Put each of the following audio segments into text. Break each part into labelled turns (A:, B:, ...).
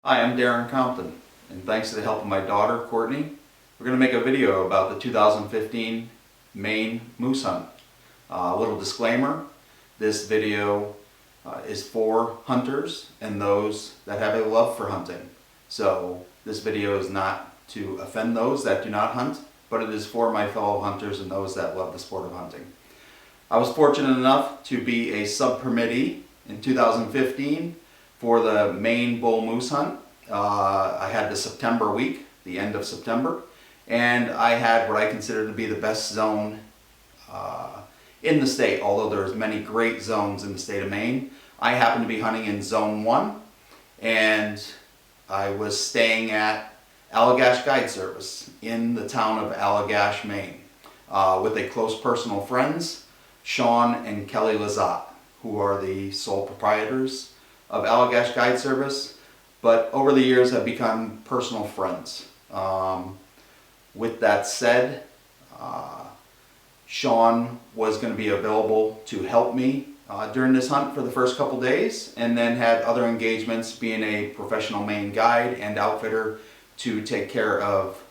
A: Hi, I'm Darren Compton, and thanks to the help of my daughter, Courtney, we're going to make a video about the 2015 Maine moose hunt. A little disclaimer, this video is for hunters and those that have a love for hunting. So this video is not to offend those that do not hunt, but it is for my fellow hunters and those that love the sport of hunting. I was fortunate enough to be a sub-permittee in 2015 for the Maine bull moose hunt. I had the September week, the end of September, and I had what I consider to be the best zone in the state, although there's many great zones in the state of Maine. I happened to be hunting in Zone 1, and I was staying at Allagash Guide Service in the town of Allagash, Maine, with a close personal friends, Sean and Kelly Lizotte, who are the sole proprietors of Allagash Guide Service, but over the years have become personal friends. With that said, Sean was going to be available to help me during this hunt for the first couple days, and then had other engagements being a professional Maine guide and outfitter to take care of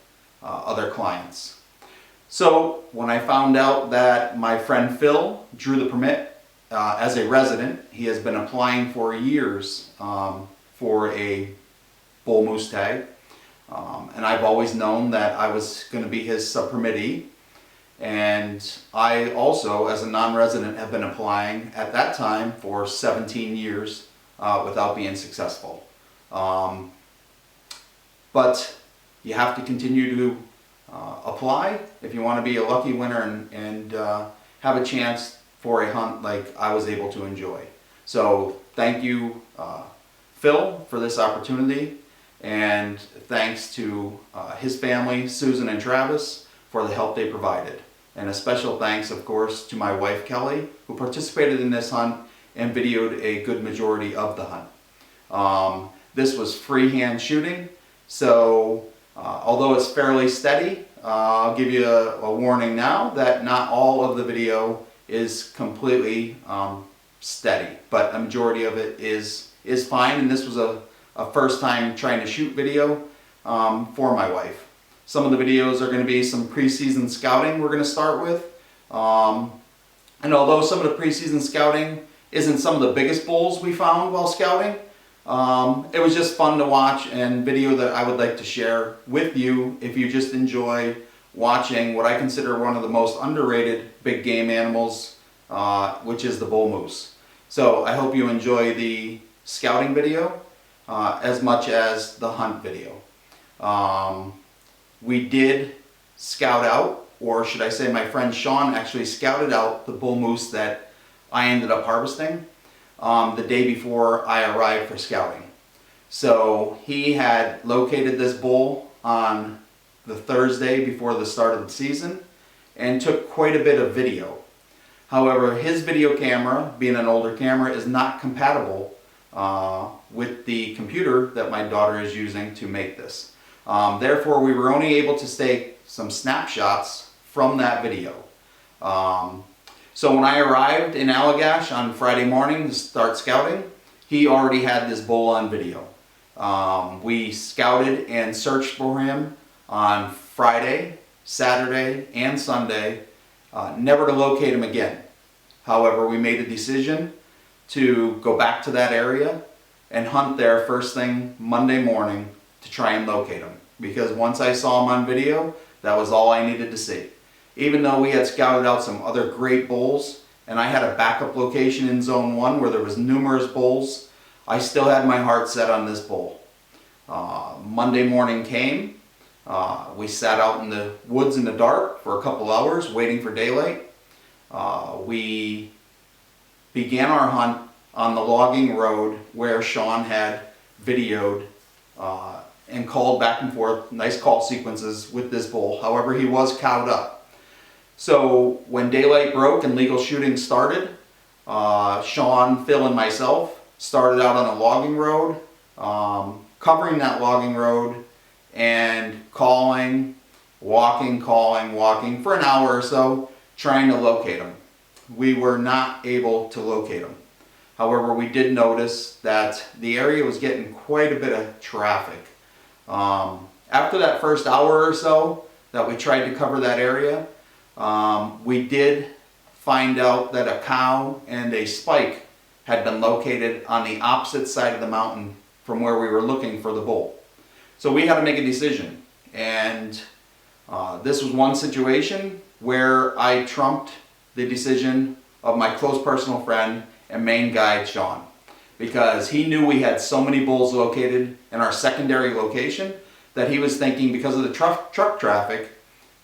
A: other clients. So when I found out that my friend Phil drew the permit as a resident, he has been applying for years for a bull moose tag, and I've always known that I was going to be his sub-permittee, and I also, as a non-resident, have been applying at that time for 17 years without being successful. But you have to continue to apply if you want to be a lucky winner and have a chance for a hunt like I was able to enjoy. So thank you, Phil, for this opportunity, and thanks to his family, Susan and Travis, for the help they provided. And a special thanks, of course, to my wife, Kelly, who participated in this hunt and videoed a good majority of the hunt. This was freehand shooting, so although it's fairly steady, I'll give you a warning now that not all of the video is completely steady, but a majority of it is fine, and this was a first time trying to shoot video for my wife. Some of the videos are going to be some preseason scouting we're going to start with, and although some of the preseason scouting isn't some of the biggest bulls we found while scouting, it was just fun to watch and video that I would like to share with you if you just enjoy watching what I consider one of the most underrated big game animals, which is the bull moose. So I hope you enjoy the scouting video as much as the hunt video. We did scout out, or should I say my friend Sean actually scouted out the bull moose that I ended up harvesting the day before I arrived for scouting. So he had located this bull on the Thursday before the start of the season and took quite a bit of video. However, his video camera, being an older camera, is not compatible with the computer that my daughter is using to make this. Therefore, we were only able to take some snapshots from that video. So when I arrived in Allagash on Friday morning to start scouting, he already had this bull on video. We scouted and searched for him on Friday, Saturday, and Sunday, never to locate him again. However, we made a decision to go back to that area and hunt there first thing Monday morning to try and locate him. Because once I saw him on video, that was all I needed to see. Even though we had scouted out some other great bulls, and I had a backup location in Zone 1 where there was numerous bulls, I still had my heart set on this bull. Monday morning came. We sat out in the woods in the dark for a couple hours waiting for daylight. We began our hunt on the logging road where Sean had videoed and called back and forth, nice call sequences with this bull. However, he was cowed up. So when daylight broke and legal shooting started, Sean, Phil, and myself started out on a logging road, covering that logging road and calling, walking for an hour or so, trying to locate him. We were not able to locate him. However, we did notice that the area was getting quite a bit of traffic. After that first hour or so that we tried to cover that area, we did find out that a cow and a spike had been located on the opposite side of the mountain from where we were looking for the bull. So we had to make a decision, and this was one situation where I trumped the decision of my close personal friend and main guide, Sean, because he knew we had so many bulls located in our secondary location that he was thinking, because of the truck traffic,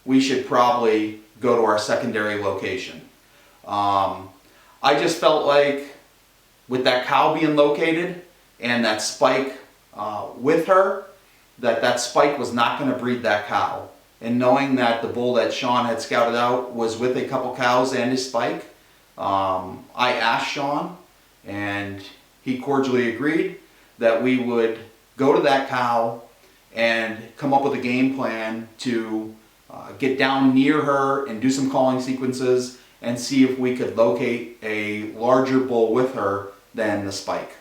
A: we should probably go to our secondary location. I just felt like with that cow being located and that spike with her, that spike was not going to breed that cow. And knowing that the bull that Sean had scouted out was with a couple cows and his spike, I asked Sean, and he cordially agreed that we would go to that cow and come up with a game plan to get down near her and do some calling sequences and see if we could locate a larger bull with her than the spike.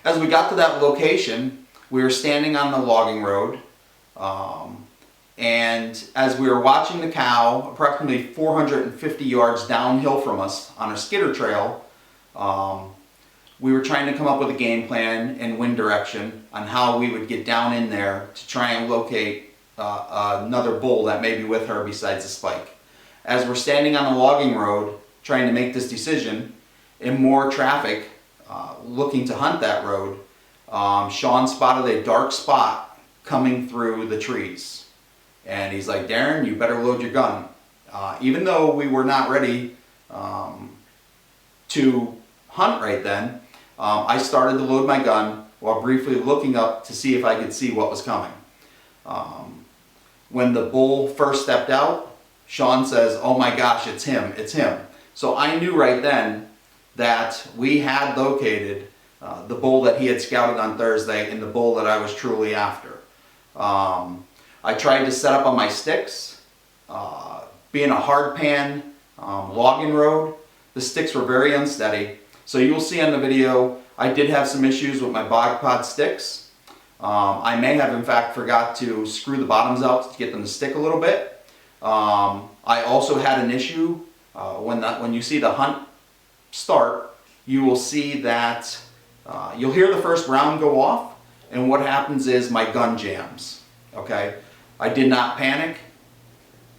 A: As we got to that location, we were standing on the logging road, and as we were watching the cow, approximately 450 yards downhill from us on a skidder trail, we were trying to come up with a game plan and wind direction on how we would get down in there to try and locate another bull that may be with her besides the spike. As we're standing on the logging road trying to make this decision, and more traffic looking to hunt that road, Sean spotted a dark spot coming through the trees. And he's like, "Darren, you better load your gun." Even though we were not ready to hunt right then, I started to load my gun while briefly looking up to see if I could see what was coming. When the bull first stepped out, Sean says, "Oh my gosh, it's him, it's him." So I knew right then that we had located the bull that he had scouted on Thursday and the bull that I was truly after. I tried to set up on my sticks. Being a hard pan logging road, the sticks were very unsteady. So you'll see on the video, I did have some issues with my bog pod sticks. I may have in fact forgot to screw the bottoms out to get them to stick a little bit. I also had an issue when you see the hunt start, you will see that you'll hear the first round go off, and what happens is my gun jams. Okay, I did not panic.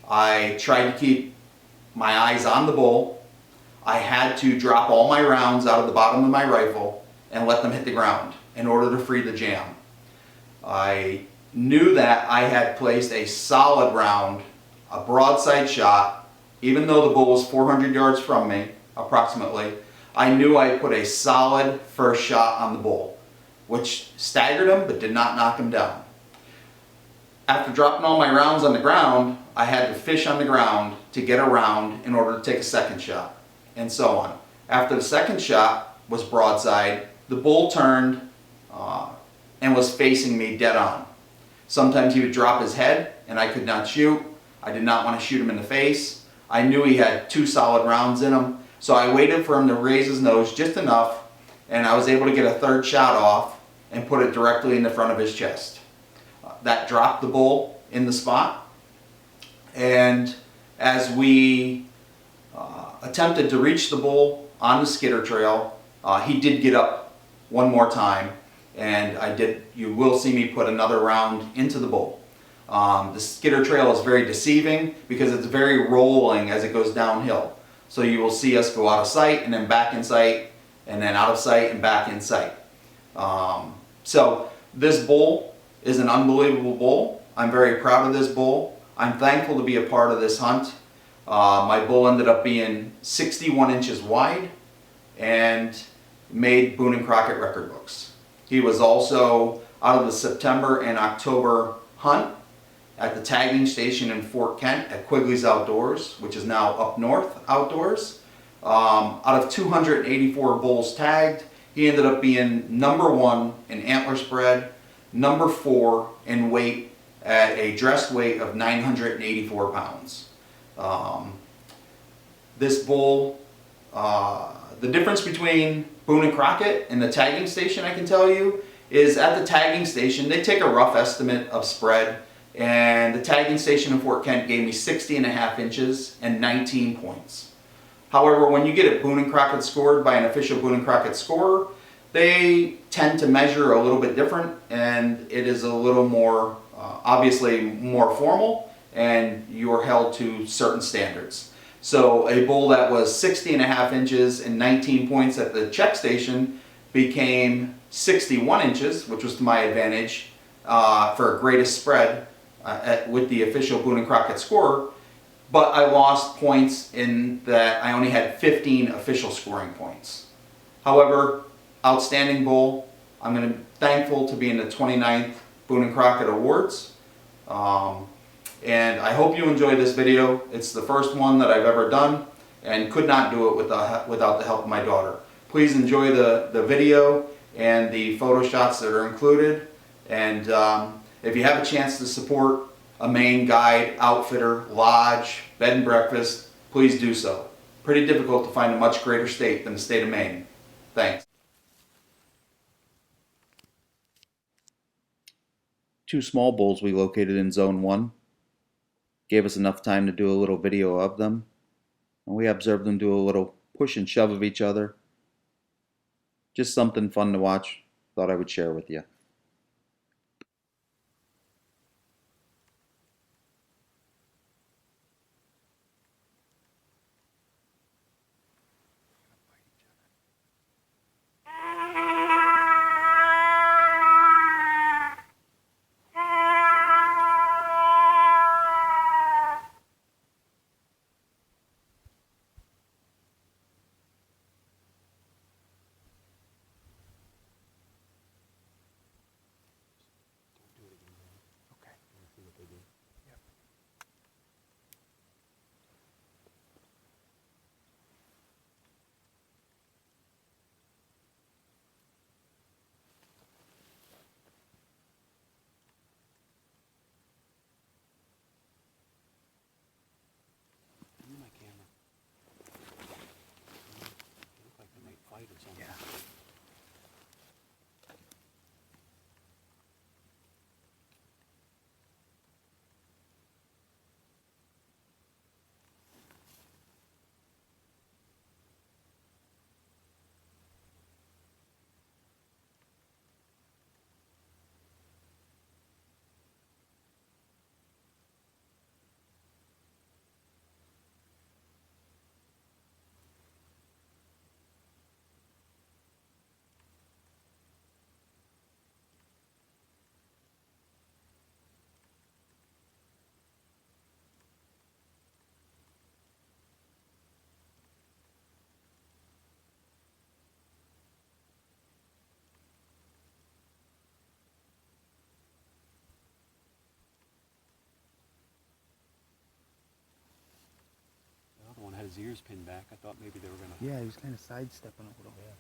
A: I tried to keep my eyes on the bull. I had to drop all my rounds out of the bottom of my rifle and let them hit the ground in order to free the jam. I knew that I had placed a solid round, a broadside shot, even though the bull was 400 yards from me, approximately. I knew I had put a solid first shot on the bull, which staggered him but did not knock him down. After dropping all my rounds on the ground, I had to fish on the ground to get a round in order to take a second shot, and so on. After the second shot was broadside, the bull turned and was facing me dead on. Sometimes he would drop his head and I could not shoot. I did not want to shoot him in the face. I knew he had 2 solid rounds in him, so I waited for him to raise his nose just enough, and I was able to get a third shot off and put it directly in the front of his chest. That dropped the bull in the spot, and as we attempted to reach the bull on the skidder trail, he did get up one more time, and you will see me put another round into the bull. The skidder trail is very deceiving because it's very rolling as it goes downhill. So you will see us go out of sight and then back in sight, and then out of sight and back in sight. So this bull is an unbelievable bull. I'm very proud of this bull. I'm thankful to be a part of this hunt. My bull ended up being 61 inches wide and made Boone and Crockett record books. He was also out of the September and October hunt at the tagging station in Fort Kent at Quigley's Outdoors, which is now Up North Outdoors. Out of 284 bulls tagged, he ended up being number 1 in antler spread, number 4 in weight at a dressed weight of 984 pounds. This bull, The difference between Boone and Crockett and the tagging station, I can tell you, is at the tagging station, they take a rough estimate of spread, and the tagging station in Fort Kent gave me 60.5 inches and 19 points. However, when you get it Boone and Crockett scored by an official Boone and Crockett scorer, they tend to measure a little bit different, and it is a little more, obviously more formal, and you're held to certain standards. So a bull that was 60.5 inches and 19 points at the check station became 61 inches, which was to my advantage for a greatest spread with the official Boone and Crockett scorer. But I lost points in that I only had 15 official scoring points. However, outstanding bull. I'm thankful to be in the 29th Boone and Crockett Awards. And I hope you enjoyed this video. It's the first one that I've ever done and could not do it without the help of my daughter. Please enjoy the video and the photo shots that are included. And if you have a chance to support a Maine guide, outfitter, lodge, bed and breakfast, please do so. Pretty difficult to find a much greater state than the state of Maine. Thanks. Two small bulls we located in Zone 1. Gave us enough time to do a little video of them. And we observed them do a little push and shove of each other. Just something fun to watch. Thought I would share with you.
B: One had his ears pinned back. I thought maybe they were gonna.
C: Yeah, he was kind of sidestepping a little. Yeah.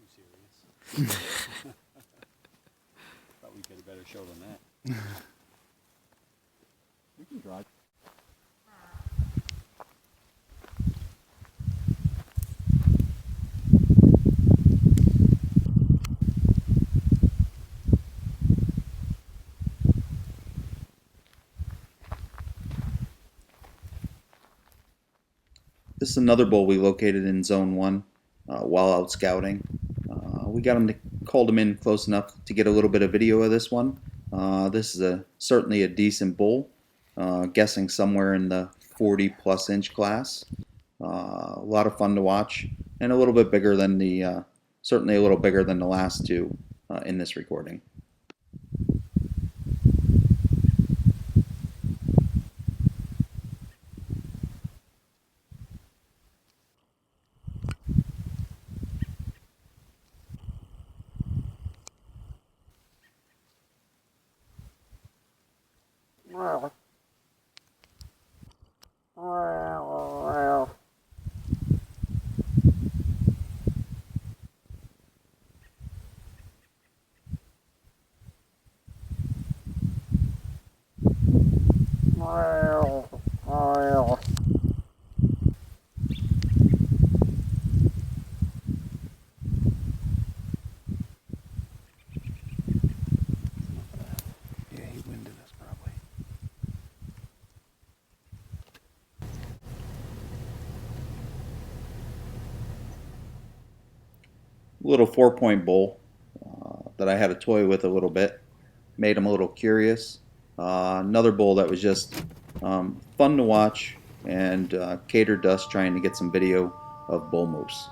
B: too serious. Thought we'd get a better show than that. We can drive.
A: This is another bull we located in Zone 1 while out scouting. We got him to called him in close enough to get a little bit of video of this one. This is certainly a decent bull, guessing somewhere in the 40 plus inch class. A lot of fun to watch, and a little bit bigger than the certainly a little bigger than the last two in this recording.
C: Yeah, he winded us probably.
A: Little 4-point bull that I had to toy with a little bit. Made him a little curious. Another bull that was just fun to watch, and catered to us trying to get some video of bull moose.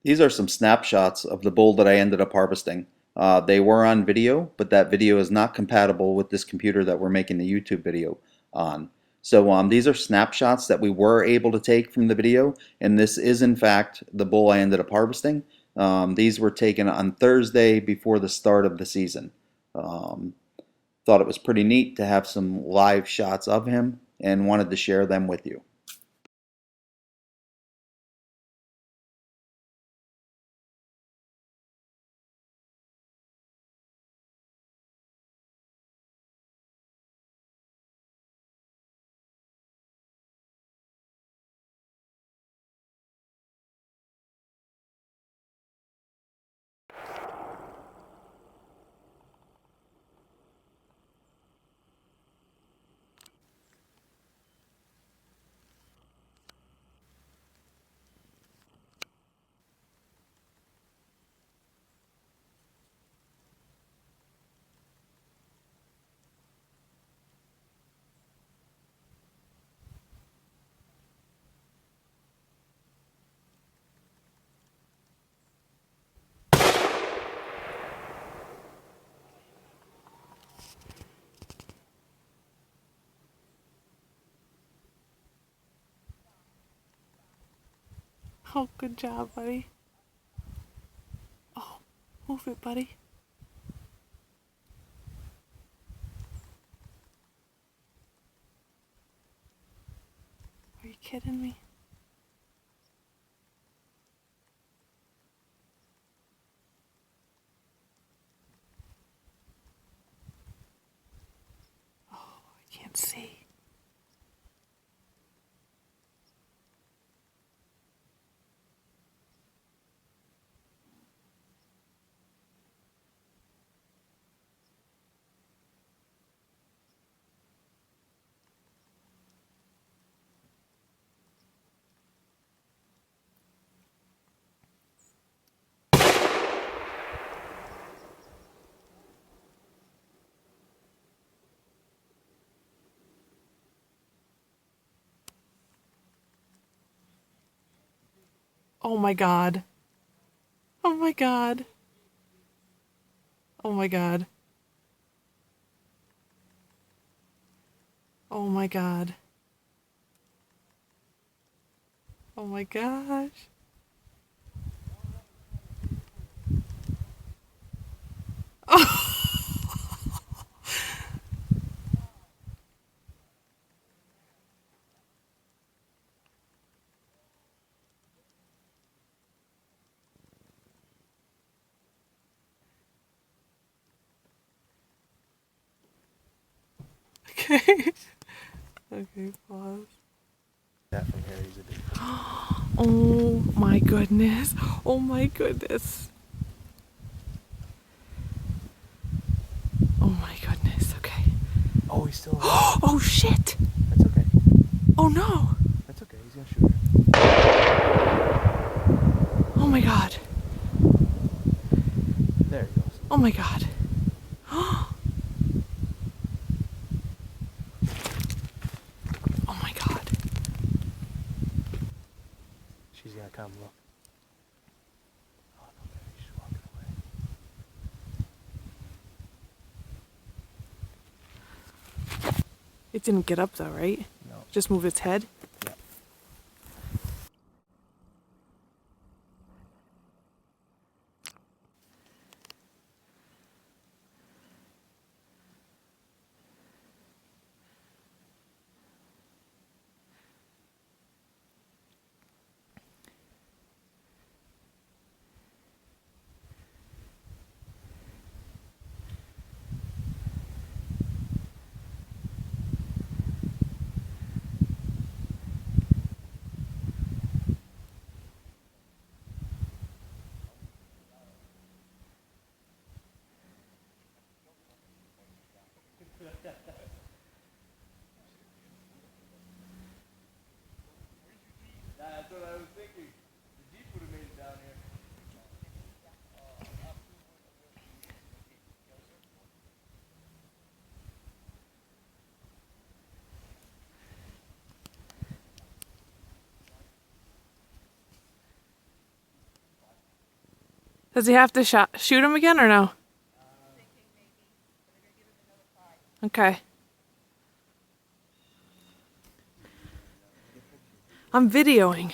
A: These are some snapshots of the bull that I ended up harvesting. They were on video, but that video is not compatible with this computer that we're making the YouTube video on. So these are snapshots that we were able to take from the video, and this is in fact the bull I ended up harvesting. These were taken on Thursday before the start of the season. Thought it was pretty neat to have some live shots of him and wanted to share them with you.
D: Oh, good job, buddy. Oh, move it, buddy. Are you kidding me? Oh, I can't see. Oh my God. Oh my God. Oh my God. Oh my God. Oh my gosh. Okay. Okay, pause.
C: That from Harry's a big.
D: Oh my goodness. Oh my goodness. Oh my goodness. Okay.
C: Oh, he's still alive.
D: Oh shit.
C: That's okay.
D: Oh no.
C: That's okay. He's gonna shoot her.
D: Oh my God.
C: There he goes.
D: Oh my God. Oh my God.
C: She's gonna come look. Oh no, baby, she's walking away.
D: It didn't get up though, right?
C: No.
D: Just move its head?
C: Yeah.
B: That's what I was thinking. The Jeep would have made it down here.
D: Does he have to shoot him again or no? Okay. I'm videoing.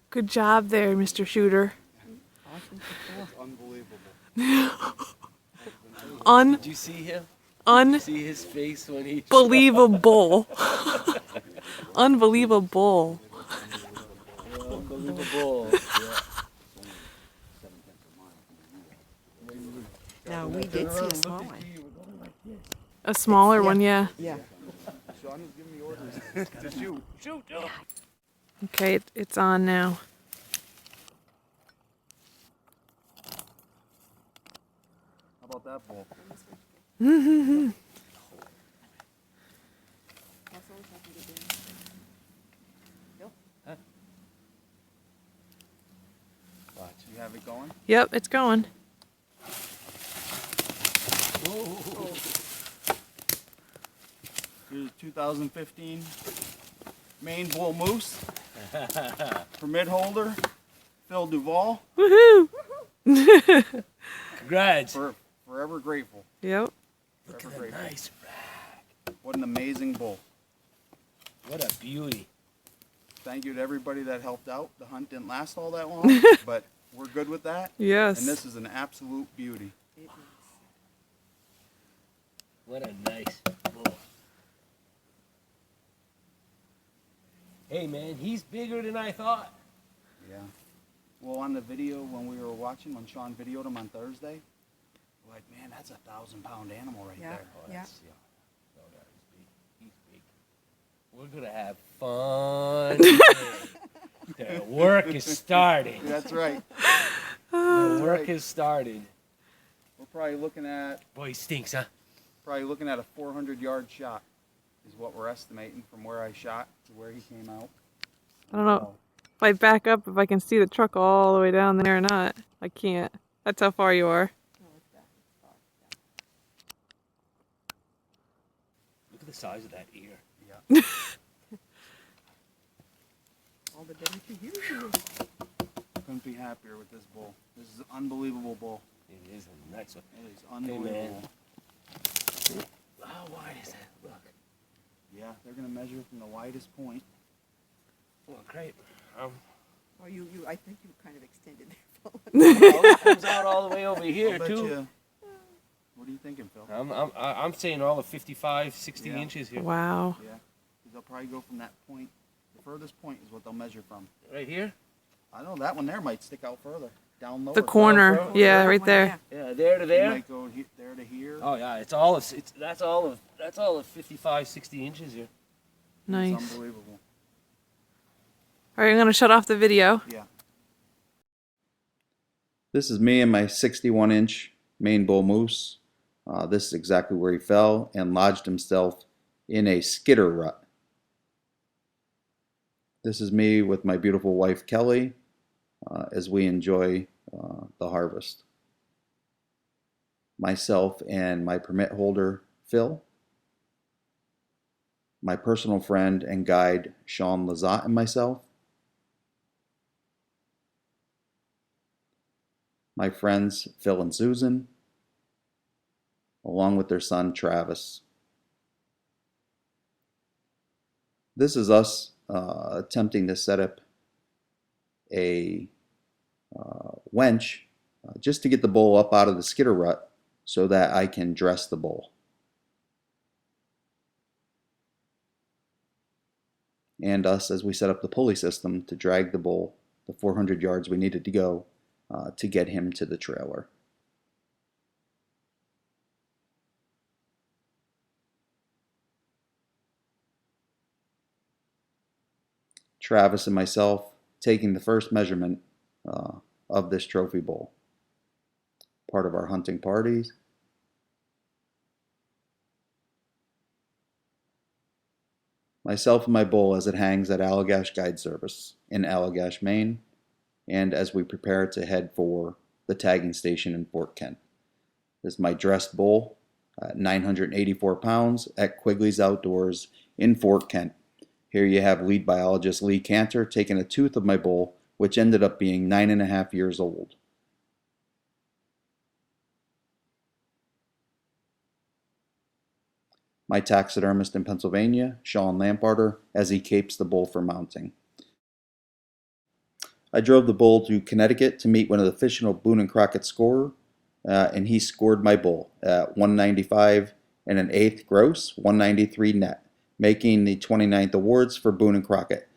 D: Good job there, Mr. Shooter.
B: Unbelievable. Did you see him? See his face when he...
D: Unbelievable. Unbelievable.
B: Unbelievable.
E: No, we did see a small one.
D: A smaller one, yeah.
E: Yeah.
B: Sean was giving me orders to shoot. Shoot!
D: Okay, it's on now.
B: How about that bull?
A: You have it going?
D: Yep, it's going.
A: Here's a 2015 Maine Bull Moose. Permit holder, Phil Duvall.
D: Woohoo!
B: Congrats.
A: Forever grateful.
D: Yep.
B: Look
A: Forever
B: at the
A: grateful.
B: nice rag.
A: What an amazing bull.
B: What a beauty.
A: Thank you to everybody that helped out. The hunt didn't last all that long, but we're good with that.
D: Yes.
A: And this is an absolute beauty.
B: What a nice bull. Hey man, he's bigger than I thought.
A: Yeah. Well, on the video when we were watching, when Sean videoed him on Thursday, we're like, man, that's a 1,000-pound animal right
E: Yeah.
A: there.
B: Oh,
E: Yeah.
B: that's, no, that is big. He's big. We're gonna have fun today. The work is starting.
A: That's right.
B: The work
A: right.
B: has started.
A: We're probably looking at
B: Boy, he stinks, huh?
A: a 400-yard shot is what we're estimating from where I shot to where he came out.
D: I don't know if I back up if I can see the truck all the way down there or not. I can't. That's how far you are.
B: Look at the size of that ear.
A: Yeah.
E: All the better to hear you.
A: Couldn't be happier with this bull. This is an unbelievable bull.
B: It is a nice one.
A: It is unbelievable.
B: How wide is that? Look.
A: Yeah, they're gonna measure from the widest point.
B: Well, great.
E: Oh, I think you kind of extended there, Phil.
B: It comes out all the way over here
A: I'll bet
B: too.
A: you. What are you thinking, Phil?
B: I'm saying all of 55, 60
A: Yeah.
B: inches here.
D: Wow.
A: Yeah, 'cause they'll probably go from that point. The furthest point is what they'll measure from.
B: Right here?
A: I know that one there might stick out further, down lower.
D: The corner.
B: further.
D: Yeah,
E: That
D: right
E: one,
D: there.
E: yeah.
B: Yeah, there to
A: It
B: there.
A: might go there to here.
B: Oh yeah, that's all of 55, 60 inches here.
A: It's
D: Nice.
A: unbelievable.
D: All right, I'm going to shut off the video.
A: Yeah.
F: This is me and my 61-inch Maine Bull Moose. This is exactly where he fell and lodged himself in a skidder rut. This is me with my beautiful wife Kelly as we enjoy the harvest. Myself and my permit holder Phil, my personal friend and guide Sean Lizotte, and myself, my friends Phil and Susan, along with their son Travis. This is us attempting to set up a wench just to get the bull up out of the skidder rut so that I can dress the bull. And us as we set up the pulley system to drag the bull the 400 yards we needed to go to get him to the trailer. Travis and myself taking the first measurement of this trophy bull. Part of our hunting parties. Myself and my bull as it hangs at Allagash Guide Service in Allagash, Maine, and as we prepare to head for the tagging station in Fort Kent. This is my dressed bull, 984 pounds at Quigley's Outdoors in Fort Kent. Here you have lead biologist Lee Cantor taking a tooth of my bull, which ended up being 9.5 years old. My taxidermist in Pennsylvania, Sean Lamparter, as he capes the bull for mounting. I drove the bull to Connecticut to meet one of the fictional Boone and Crockett scorer, and he scored my bull at 195 and an eighth gross, 193 net, making the 29th awards for Boone and Crockett.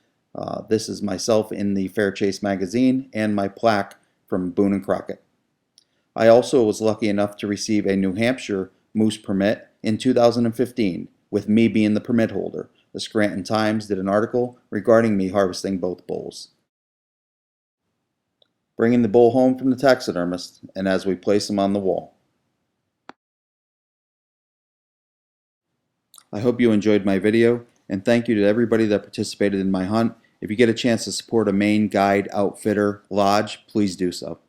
F: This is myself in the Fair Chase magazine and my plaque from Boone and Crockett. I also was lucky enough to receive a New Hampshire moose permit in 2015, with me being the permit holder. The Scranton Times did an article regarding me harvesting both bulls. Bringing the bull home from the taxidermist, and as we place him on the wall. I hope you enjoyed my video, and thank you to everybody that participated in my hunt. If you get a chance to support a Maine guide, outfitter, lodge, please do so.